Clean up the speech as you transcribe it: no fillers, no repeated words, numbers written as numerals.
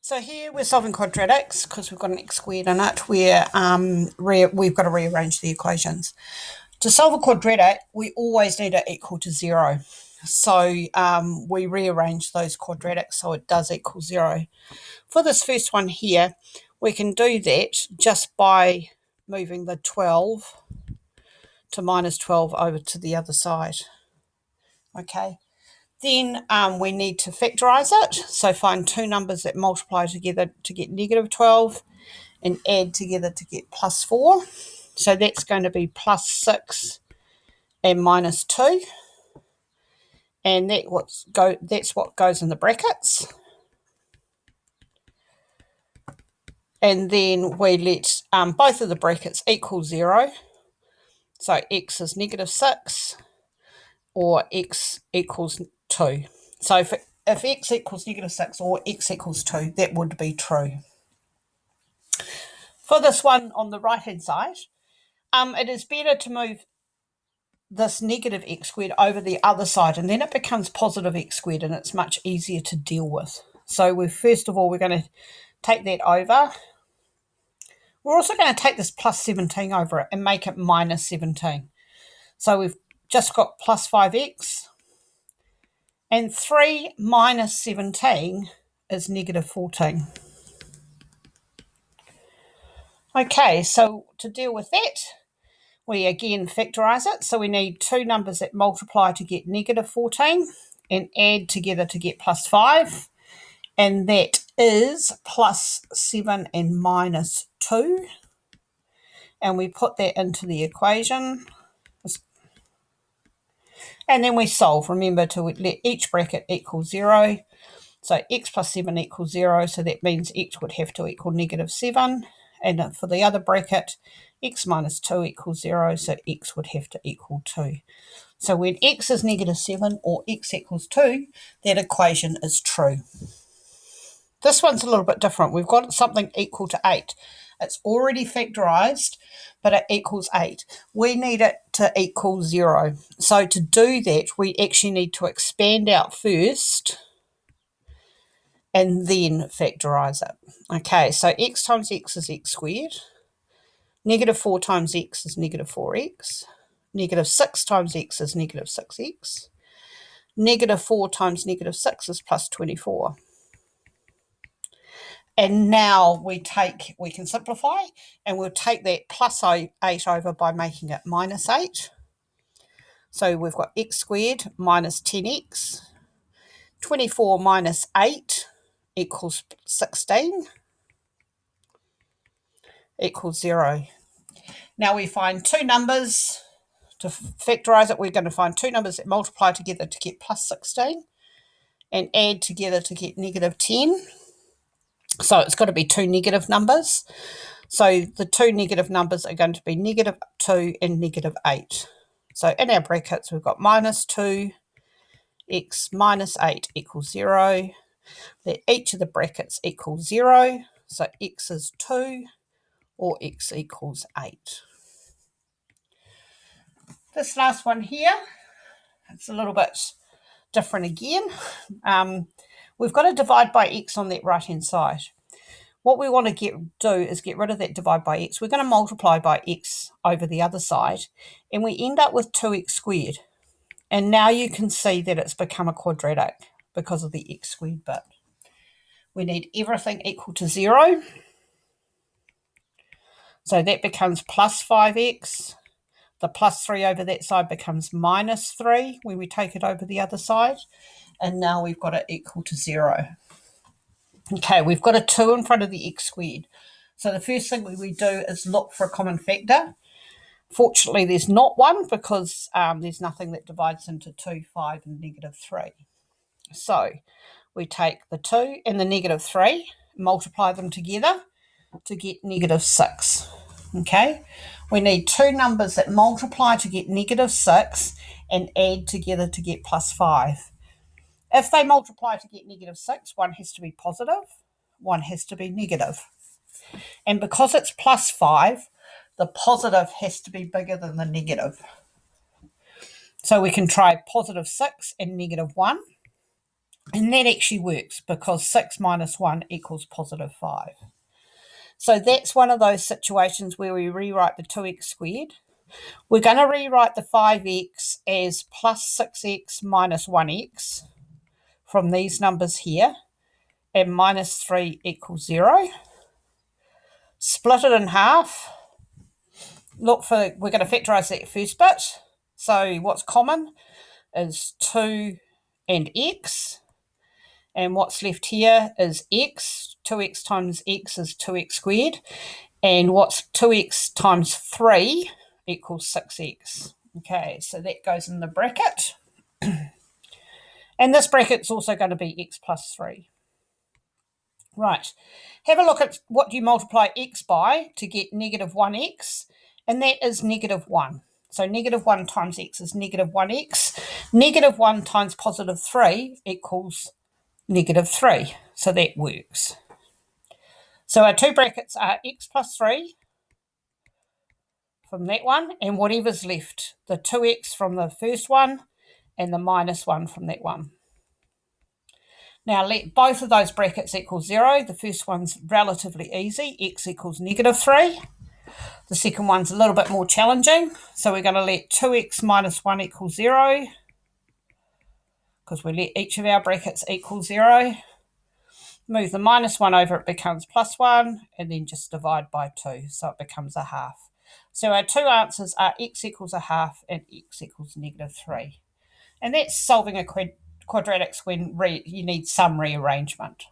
So here we're solving quadratics because we've got an x squared in it where we've got to rearrange the equations. To solve a quadratic, we always need it equal to 0. So we rearrange those quadratics so it does equal 0. For this first one here, we can do that just by moving the 12 to minus 12 over to the other side. Okay. Then we need to factorise it. So find two numbers that multiply together to get negative 12 and add together to get plus 4. So that's going to be plus 6 and minus 2. And that's what goes in the brackets. And then we let both of the brackets equal 0. So x is negative 6 or x equals 2. So if x equals negative 6 or x equals 2, that would be true. For this one on the right-hand side, it is better to move this negative x squared over the other side, and then it becomes positive x squared, and it's much easier to deal with. So first of all, we're going to take that over. We're also going to take this plus 17 over it and make it minus 17. So we've just got plus 5x, and 3 minus 17 is negative 14. Okay, so to deal with that, we again factorise it. So we need two numbers that multiply to get negative 14 and add together to get plus 5. And that is plus 7 and minus 2. And we put that into the equation. And then we solve. Remember to let each bracket equal 0. So x plus 7 equals 0. So that means x would have to equal negative 7. And for the other bracket, x minus 2 equals 0. So x would have to equal 2. So when x is negative 7 or x equals 2, that equation is true. This one's a little bit different. We've got something equal to 8. It's already factorised, but it equals 8. We need it to equal 0. So to do that, we actually need to expand out first and then factorise it. Okay, so x times x is x squared. Negative 4 times x is negative 4x. Negative 6 times x is negative 6x. Negative 4 times negative 6 is plus 24. And now we can simplify, and we'll take that plus 8 over by making it minus 8. So we've got x squared minus 10x. 24 minus 8 equals 16 equals 0. Now we find two numbers. To factorise it, we're going to find two numbers that multiply together to get plus 16 and add together to get negative 10. So it's got to be two negative numbers. So the two negative numbers are going to be negative 2 and negative 8. So in our brackets, we've got minus 2, x minus 8 equals 0. Let each of the brackets equal 0. So x is 2 or x equals 8. This last one here, it's a little bit different again. We've got to divide by x on that right-hand side. What we want to do is get rid of that divide by x. We're going to multiply by x over the other side, and we end up with 2x squared. And now you can see that it's become a quadratic because of the x squared bit. We need everything equal to 0. So that becomes plus 5x. The plus 3 over that side becomes minus 3 when we take it over the other side. And now we've got it equal to 0. Okay, we've got a 2 in front of the x squared. So the first thing we do is look for a common factor. Fortunately, there's not one because there's nothing that divides into 2, 5, and negative 3. So we take the 2 and the negative 3, multiply them together to get negative 6. Okay, we need two numbers that multiply to get negative 6 and add together to get plus 5. If they multiply to get negative 6, one has to be positive, one has to be negative. And because it's plus 5, the positive has to be bigger than the negative. So we can try positive 6 and negative 1. And that actually works because 6 minus 1 equals positive 5. So that's one of those situations where we rewrite the 2x squared. We're going to rewrite the 5x as plus 6x minus 1x from these numbers here, and minus 3 equals 0. Split it in half. We're going to factorise that first bit. So what's common is 2 and x. And what's left here is x. 2x times x is 2x squared. And what's 2x times 3 equals 6x. Okay, so that goes in the bracket. And this bracket's also going to be x plus 3. Right, have a look at what you multiply x by to get negative 1x, and that is negative 1. So negative 1 times x is negative 1x. Negative 1 times positive 3 equals negative 3. So that works. So our two brackets are x plus 3 from that one, and whatever's left, the 2x from the first one and the minus 1 from that one. Now let both of those brackets equal 0. The first one's relatively easy, x equals negative 3. The second one's a little bit more challenging, so we're going to let 2x minus 1 equal 0, because we let each of our brackets equal 0. Move the minus 1 over, it becomes plus 1, and then just divide by 2, so it becomes a half. So our two answers are x equals a half and x equals negative 3. And that's solving a quadratics when you need some rearrangement.